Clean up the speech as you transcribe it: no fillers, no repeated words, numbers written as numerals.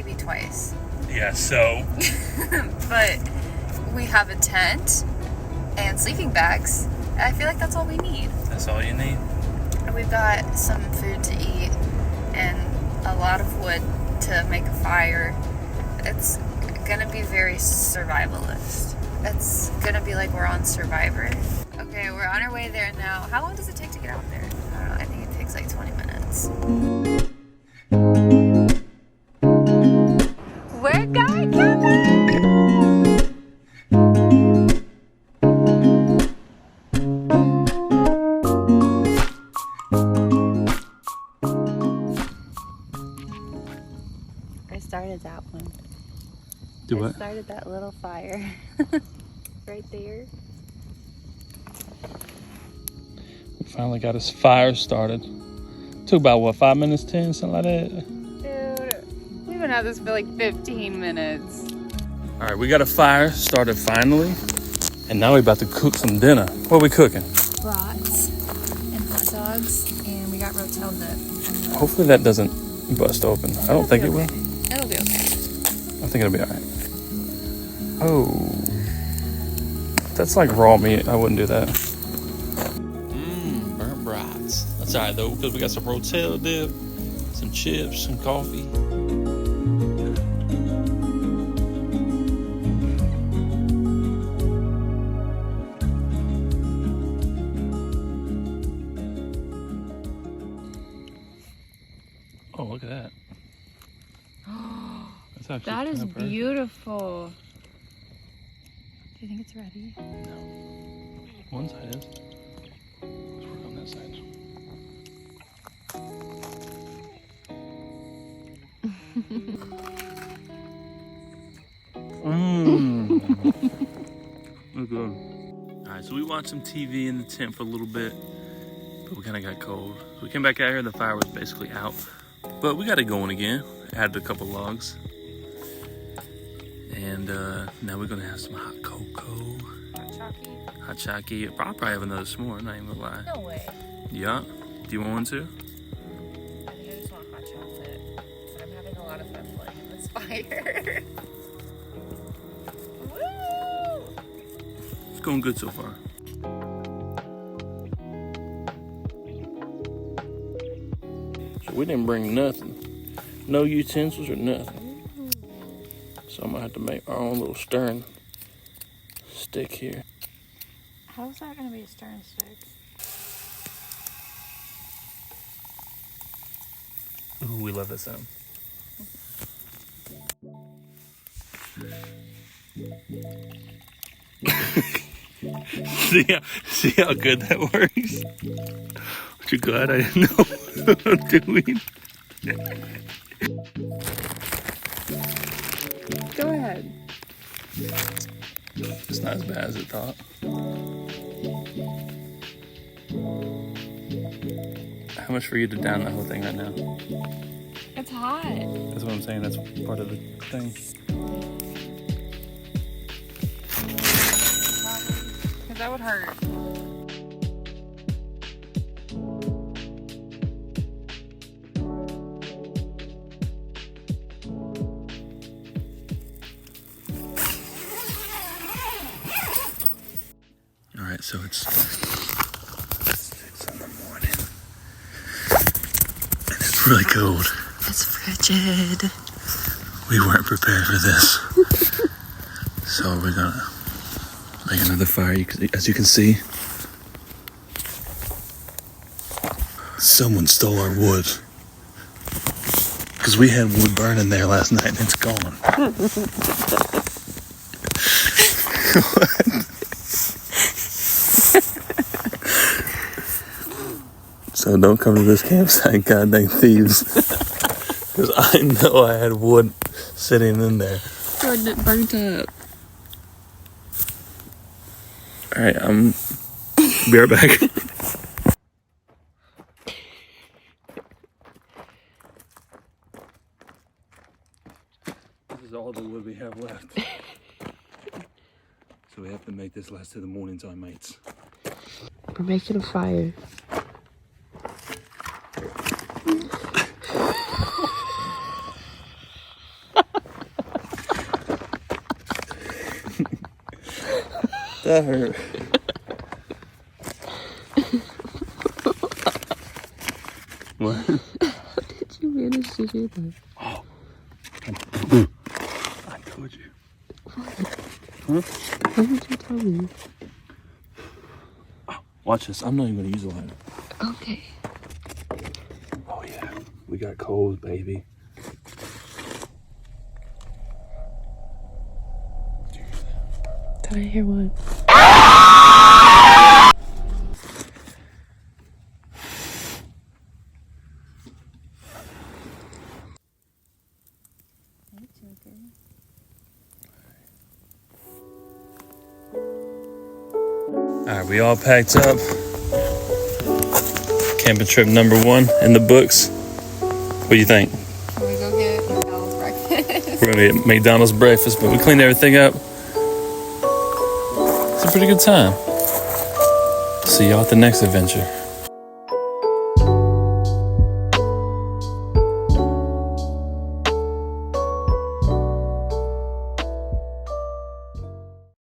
maybe twice. Yeah, so. But we have a tent and sleeping bags. I feel like that's all we need. That's all you need? And we've got some food to eat and a lot of wood to make a fire. It's gonna be very survivalist. It's gonna be like we're on Survivor. Okay, we're on our way there now. How long does it take to get out there? I don't know, I think it takes like 20 minutes. We're going camping! I started that one. Do what? I started that little fire. Right there. We finally got his fire started. Took about, what, 5 minutes, 10, something like that? Dude, we've been at this for like 15 minutes. All right, we got a fire started finally. And now we're about to cook some dinner. What are we cooking? Brats and hot dogs, and we got Rotel dip. Hopefully that doesn't bust open. I don't think it will. It'll be okay. I think it'll be all right. Oh. That's like raw meat. I wouldn't do that. Burnt brats. That's all right, though, because we got some Rotel dip, some chips, some coffee. Oh, look at that. That's actually That is kinda perfect. beautiful. Do you think it's ready? One side is. Let's work on that side. That's good. Alright, so we watched some TV in the tent for a little bit, but we kind of got cold. So we came back out here, the fire was basically out. But we got it going again. Added a couple logs. And now we're gonna have some hot cocoa. Hot chocolate. I'll probably have another s'more, I'm not even gonna lie. No way. Yeah? Do you want one too? I think I just want hot chocolate. I'm having a lot of fun playing in this fire. Woo! It's going good so far. So we didn't bring nothing. No utensils or nothing. So I'm gonna have to make our own little stirring stick here. How's that gonna be a stirring stick? Ooh, we love that sound. see how good that works? Aren't you glad I didn't know what I'm doing? Go ahead. It's not as bad as it thought. How much for you to down that whole thing right now? It's hot. That's what I'm saying. That's part of the thing. Because that would hurt. All right, so it's 6 in the morning. And it's really cold. It's frigid. We weren't prepared for this. So we're gonna make another fire. As you can see, someone stole our wood. Because we had wood burning there last night and it's gone. So don't come to this campsite, goddamn thieves. Because I know I had wood sitting in there. Jordan, it burnt up. Alright, be right back. This is all the wood we have left. So we have to make this last to the morning time, mates. We're making a fire. That hurt. What? How did you manage to do that? Oh. I told you. What? Huh? Why did you tell me? Watch this. I'm not even gonna use a lighter. Okay. Oh yeah. We got coals, baby. Did I hear one? Alright, we all packed up. Camping trip number 1 in the books. What do you think? Can we go get McDonald's breakfast? We're gonna get McDonald's breakfast, but we cleaned everything up. It's a pretty good time. See y'all at the next adventure.